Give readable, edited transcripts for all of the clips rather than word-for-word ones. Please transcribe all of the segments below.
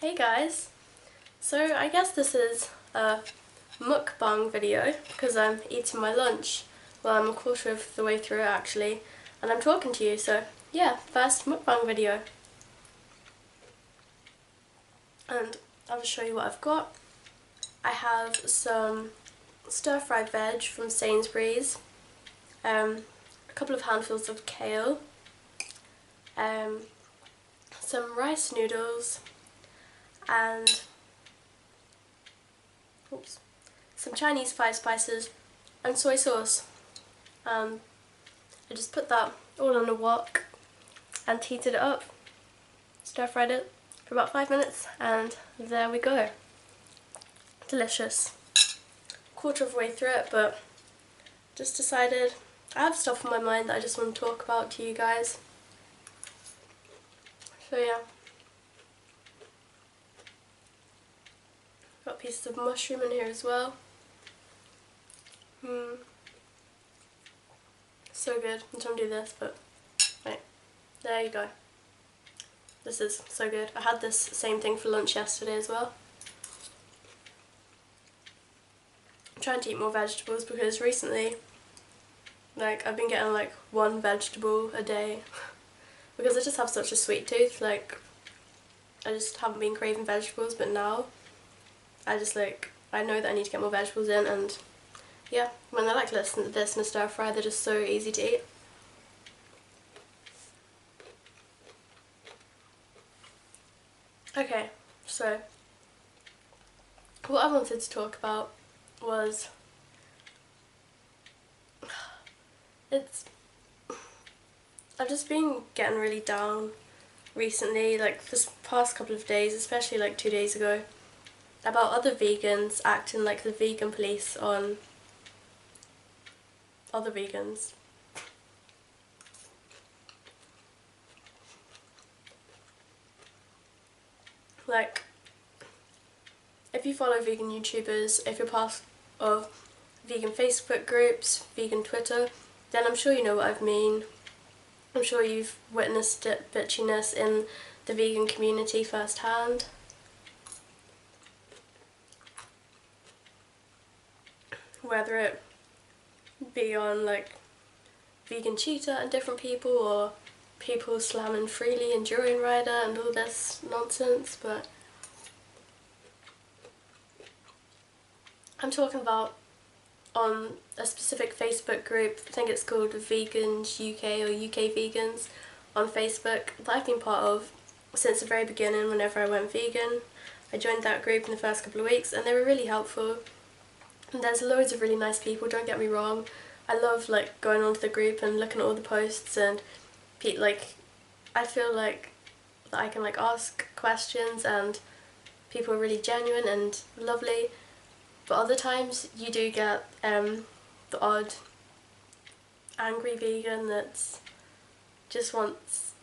Hey guys, so I guess this is a mukbang video because I'm eating my lunch. Well, I'm a quarter of the way through it actually, and I'm talking to you, so yeah, first mukbang video. And I'll just show you what I've got. I have some stir-fried veg from Sainsbury's, a couple of handfuls of kale, some rice noodles, and some Chinese five spices and soy sauce. I just put that all in a wok and heated it up, stir fried it for about 5 minutes, and there we go. Delicious. Quarter of the way through it, but just decided I have stuff on my mind that I just want to talk about to you guys. So yeah. Got pieces of mushroom in here as well. So good. I'm trying to do this, but right. There you go. This is so good. I had this same thing for lunch yesterday as well. I'm trying to eat more vegetables because recently, I've been getting one vegetable a day because I just have such a sweet tooth. I just haven't been craving vegetables, but now I just I know that I need to get more vegetables in, and yeah, when I listen to this in a stir fry, they're just so easy to eat. Okay, so what I wanted to talk about was I've just been getting really down recently, this past couple of days, especially 2 days ago, about other vegans acting like the vegan police on other vegans. If you follow vegan YouTubers, if you're part of vegan Facebook groups, vegan Twitter, then I'm sure you know what I mean. I'm sure you've witnessed bitchiness in the vegan community firsthand. Whether it be on vegan cheetah and different people, or people slamming freely Enduring Rider and all this nonsense, but I'm talking about on a specific Facebook group. I think it's called Vegans UK or UK Vegans on Facebook, that I've been part of since the very beginning. Whenever I went vegan, I joined that group in the first couple of weeks, and they were really helpful. And there's loads of really nice people, don't get me wrong. I love going onto the group and looking at all the posts, and I feel that I can ask questions, and people are really genuine and lovely. But other times you do get the odd angry vegan that just wants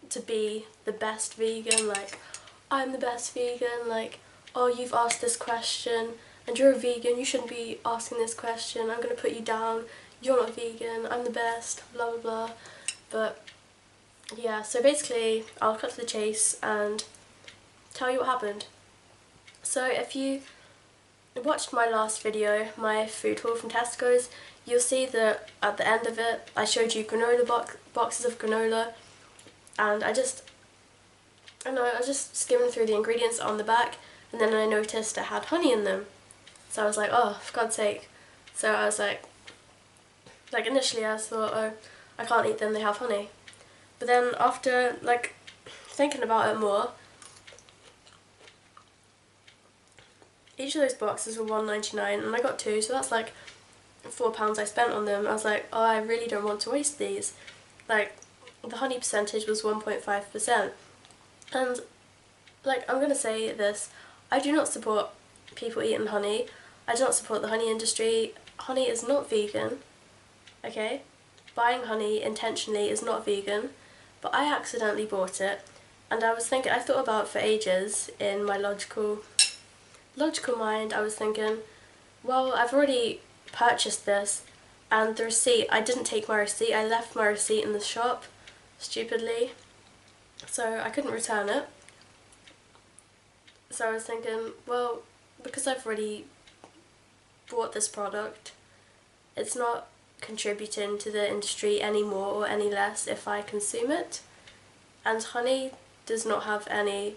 to be the best vegan, I'm the best vegan, oh, you've asked this question and you're a vegan, you shouldn't be asking this question, I'm going to put you down, you're not vegan, I'm the best, blah blah blah. But yeah, so basically I'll cut to the chase and tell you what happened. So if you watched my last video, my food haul from Tesco's, you'll see that at the end of it I showed you granola boxes of granola, and I was just skimming through the ingredients on the back, and then I noticed it had honey in them. So I was like, oh, for God's sake. So I was initially I thought, oh, I can't eat them, they have honey. But then after thinking about it more, each of those boxes were $1.99, and I got 2, so that's £4 I spent on them. I was like, oh, I really don't want to waste these. The honey percentage was 1.5%. And I'm gonna say this, I do not support people eating honey. I do not support the honey industry. Honey is not vegan, okay? Buying honey intentionally is not vegan, but I accidentally bought it, and I thought about it for ages in my logical mind. I was thinking, well, I've already purchased this, and the receipt, I didn't take my receipt, I left my receipt in the shop, stupidly, so I couldn't return it. So I was thinking, well, because I've already bought this product, it's not contributing to the industry any more or any less if I consume it. And honey does not have any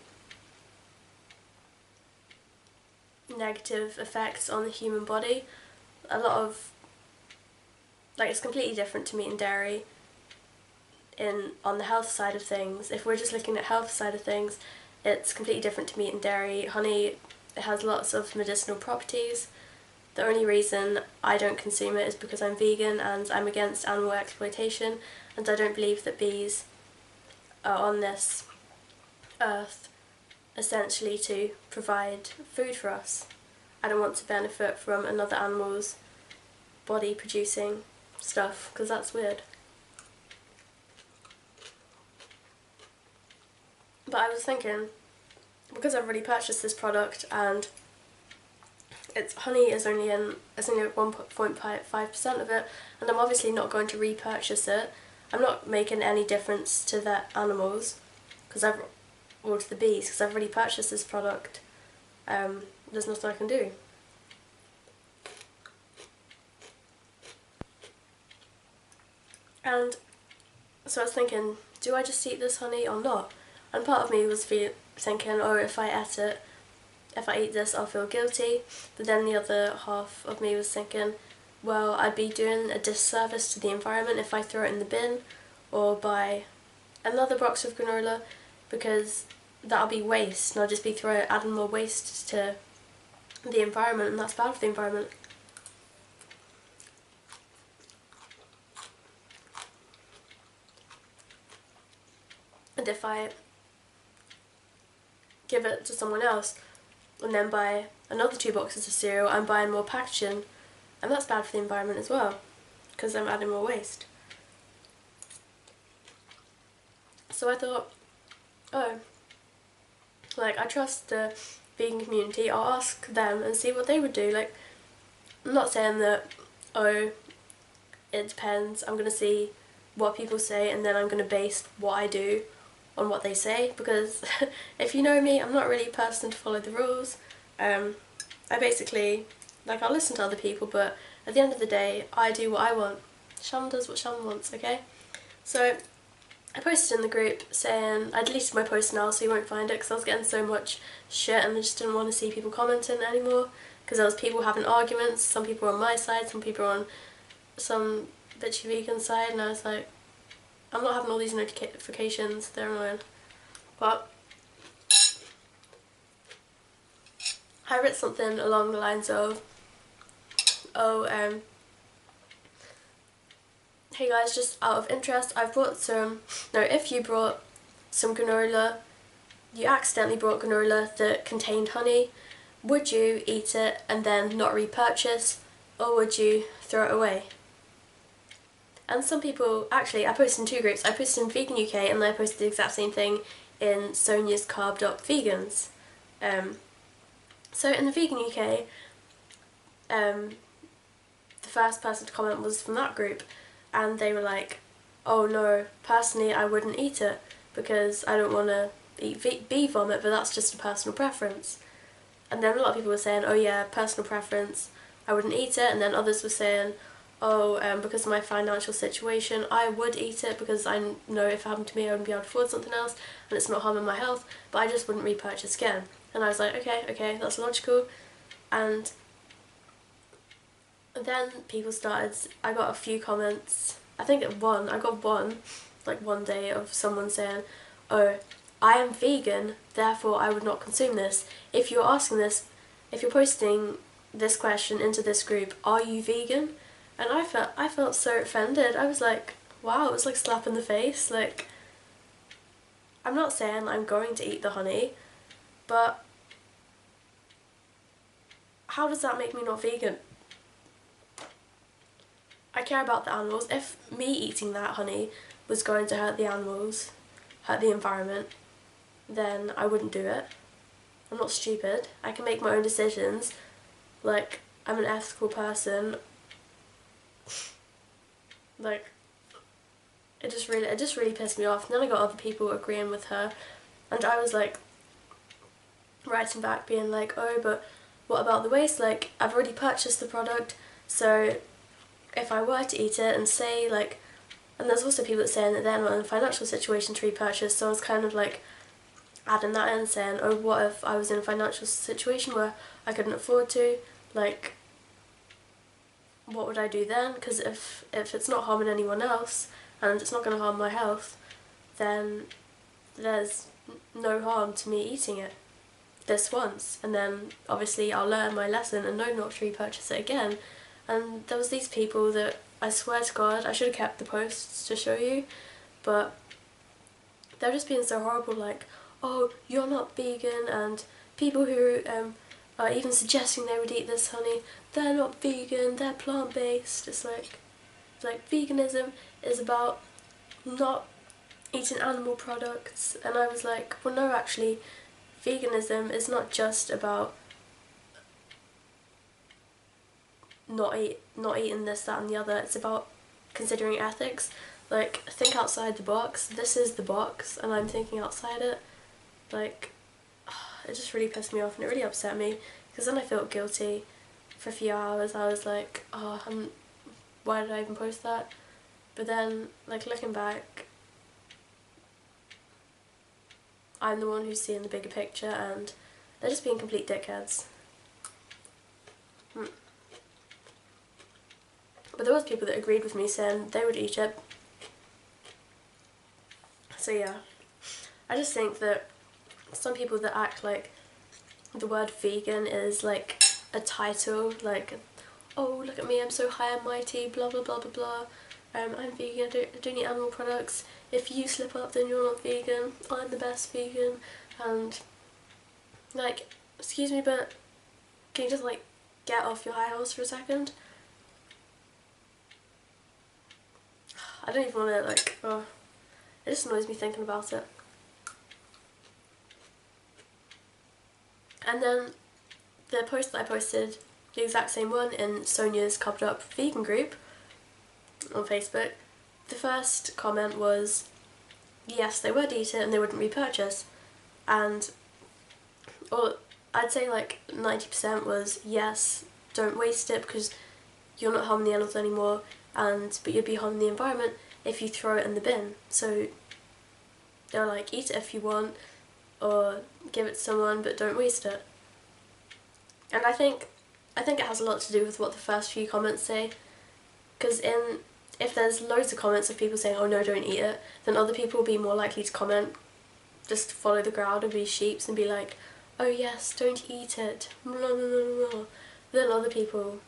negative effects on the human body. A lot of, like, it's completely different to meat and dairy on the health side of things. If we're just looking at health side of things, it's completely different to meat and dairy. Honey, it has lots of medicinal properties. The only reason I don't consume it is because I'm vegan and I'm against animal exploitation, and I don't believe that bees are on this earth essentially to provide food for us. I don't want to benefit from another animal's body producing stuff, because that's weird. But I was thinking, because I've already purchased this product and honey is only 1.5% of it, and I'm obviously not going to repurchase it. I'm not making any difference to the animals, or to the bees, because I've already purchased this product. There's nothing I can do. And so I was thinking, do I just eat this honey or not? And part of me was thinking, oh, if I eat this, I'll feel guilty. But then the other half of me was thinking, well, I'd be doing a disservice to the environment if I throw it in the bin or buy another box of granola, because that'll be waste, and I'll just be adding more waste to the environment, and that's bad for the environment. And if I give it to someone else and then buy another 2 boxes of cereal, I'm buying more packaging, and that's bad for the environment as well, because I'm adding more waste. So I thought, oh, like, I trust the vegan community, I'll ask them and see what they would do. Like, I'm not saying that, oh, it depends, I'm going to see what people say and then I'm going to base what I do on what they say, because if you know me, I'm not really a person to follow the rules. I basically, like, I'll listen to other people, but at the end of the day, I do what I want. Shan does what Shan wants, okay? So I posted in the group saying, I deleted my post now so you won't find it, because I was getting so much shit and I just didn't want to see people commenting anymore, because there was people having arguments. Some people were on my side, some people were on some bitchy vegan side, and I was like, I'm not having all these notifications, they're annoying. But I wrote something along the lines of, hey guys, just out of interest, if you brought some granola, you accidentally brought granola that contained honey, would you eat it and then not repurchase, or would you throw it away? And some people, actually, I posted in 2 groups. I posted in Vegan UK and then I posted the exact same thing in Sonia's Carb Vegans. So in the Vegan UK, the first person to comment was from that group, and they were like, oh no, personally I wouldn't eat it because I don't want to eat bee vomit, but that's just a personal preference. And then a lot of people were saying, oh yeah, personal preference, I wouldn't eat it. And then others were saying, oh, because of my financial situation, I would eat it because I know if it happened to me I wouldn't be able to afford something else and it's not harming my health, but I just wouldn't repurchase again. And I was like, okay, that's logical. And then people started, I got a few comments, I got one, like one day, of someone saying, oh, I am vegan, therefore I would not consume this. If you're posting this question into this group, are you vegan? And I felt so offended. I was like, wow, it was like a slap in the face. Like, I'm not saying I'm going to eat the honey, but how does that make me not vegan? I care about the animals. If me eating that honey was going to hurt the animals, hurt the environment, then I wouldn't do it. I'm not stupid. I can make my own decisions. Like, I'm an ethical person. Like, it just really pissed me off. And then I got other people agreeing with her, and I was like, writing back being like, oh, but what about the waste? Like, I've already purchased the product, so if I were to eat it and say like, and there's also people that saying that they're not in a financial situation to repurchase, so I was kind of like adding that in, saying, oh, what if I was in a financial situation where I couldn't afford to, like, what would I do then? Because if it's not harming anyone else and it's not going to harm my health, then there's no harm to me eating it this once, and then obviously I'll learn my lesson and know not to repurchase it again. And there was these people that, I swear to God, I should have kept the posts to show you, but they're just being so horrible, like, oh, you're not vegan, and people who are even suggesting they would eat this honey, they're not vegan, they're plant-based. It's like veganism is about not eating animal products, and I was like, well, no, actually, veganism is not just about not eating this, that and the other. It's about considering ethics. Like, think outside the box. This is the box and I'm thinking outside it. Like, it just really pissed me off and it really upset me, because then I felt guilty for a few hours. I was like, oh, why did I even post that? But then, like, looking back, I'm the one who's seeing the bigger picture, and they're just being complete dickheads. But there was people that agreed with me, saying they would eat it. So yeah, I just think that some people that act like the word vegan is like a title, like, oh, look at me, I'm so high and mighty, blah blah blah blah blah, I'm vegan, I don't eat animal products, if you slip up then you're not vegan, I'm the best vegan. And like, excuse me, but can you just like get off your high horse for a second? I don't even want to, like, oh, it just annoys me thinking about it. And then the post that I posted, the exact same one, in Sonia's Covered Up Vegan group on Facebook, the first comment was, yes, they would eat it and they wouldn't repurchase. And, or I'd say like 90% was, yes, don't waste it because you're not harming the animals anymore, but you'd be harming the environment if you throw it in the bin. So they're like, eat it if you want, or give it to someone, but don't waste it. And I think it has a lot to do with what the first few comments say, because if there's loads of comments of people saying, oh no, don't eat it, then other people will be more likely to comment, just follow the crowd and be sheeps and be like, oh yes, don't eat it, blah, blah, blah, blah. Then other people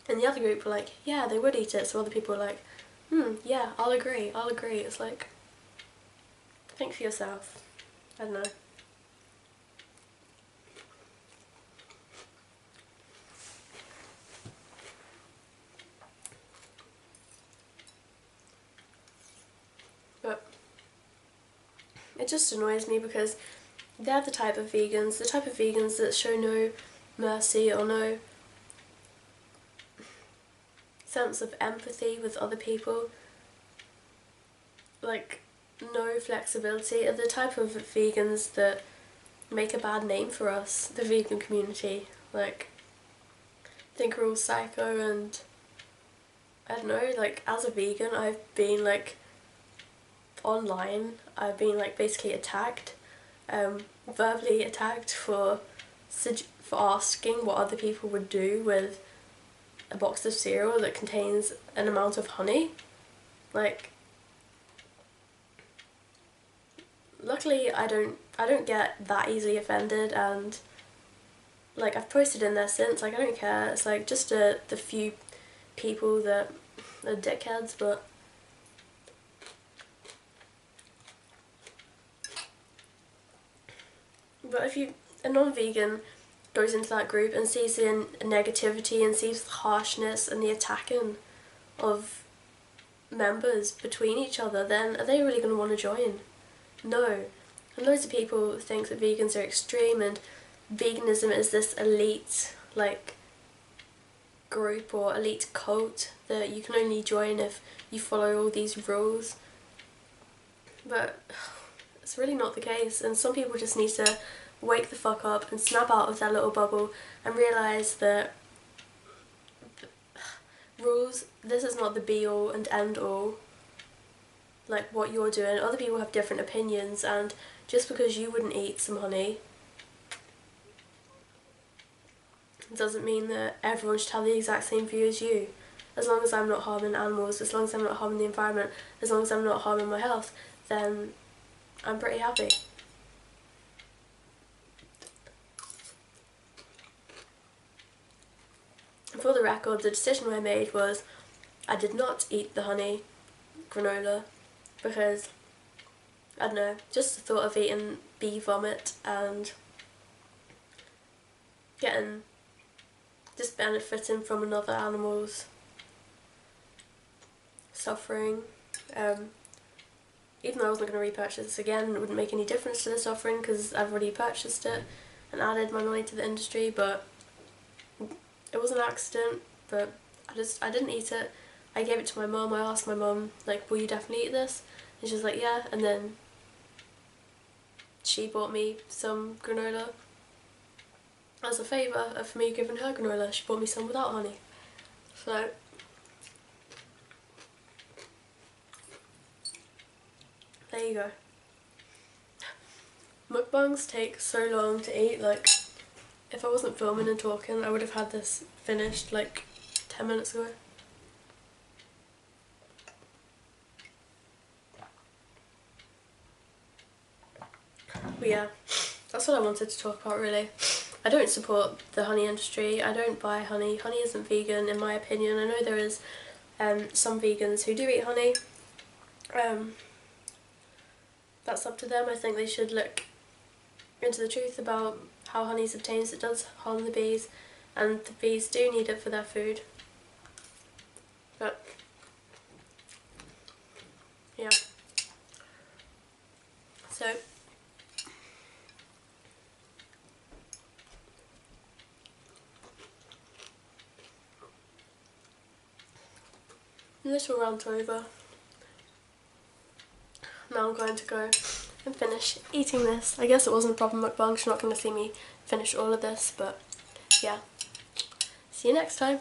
in the other group were like, yeah, they would eat it, so other people were like, yeah, I'll agree. It's like, think for yourself. I don't know. But it just annoys me because they're the type of vegans that show no mercy or no sense of empathy with other people. Like, no flexibility, are the type of vegans that make a bad name for us, the vegan community. Like, think we're all psycho, and I don't know, like, as a vegan I've been like online, I've been like basically attacked, verbally attacked for asking what other people would do with a box of cereal that contains an amount of honey. Like, luckily I don't get that easily offended, and like, I've posted in there since, like, I don't care. It's like just the few people that are dickheads, but if a non-vegan goes into that group and sees the negativity and sees the harshness and the attacking of members between each other, then are they really going to want to join? No. And loads of people think that vegans are extreme and veganism is this elite, like, group or elite cult that you can only join if you follow all these rules. But it's really not the case, and some people just need to wake the fuck up and snap out of their little bubble and realise that rules, this is not the be all and end all. Like what you're doing, other people have different opinions, and just because you wouldn't eat some honey doesn't mean that everyone should have the exact same view as you. As long as I'm not harming animals, as long as I'm not harming the environment, as long as I'm not harming my health, then I'm pretty happy. For the record, the decision I made was I did not eat the honey granola because, I don't know, just the thought of eating bee vomit and just benefiting from another animal's suffering. Even though I wasn't going to repurchase this again, it wouldn't make any difference to the suffering because I've already purchased it and added my money to the industry, but it was an accident. But I didn't eat it. I gave it to my mum. I asked my mum, like, will you definitely eat this? And she was like, yeah, and then she bought me some granola as a favour of me giving her granola. She bought me some without honey. So there you go. Mukbangs take so long to eat. Like, if I wasn't filming and talking, I would have had this finished like 10 minutes ago. But yeah, that's what I wanted to talk about really. I don't support the honey industry. I don't buy honey. Honey isn't vegan in my opinion. I know there is some vegans who do eat honey. That's up to them. I think they should look into the truth about how honey is obtained. It does harm the bees, and the bees do need it for their food. But yeah, so little rant over. Now I'm going to go and finish eating this. I guess it wasn't a proper mukbang. You're not going to see me finish all of this, but yeah. See you next time.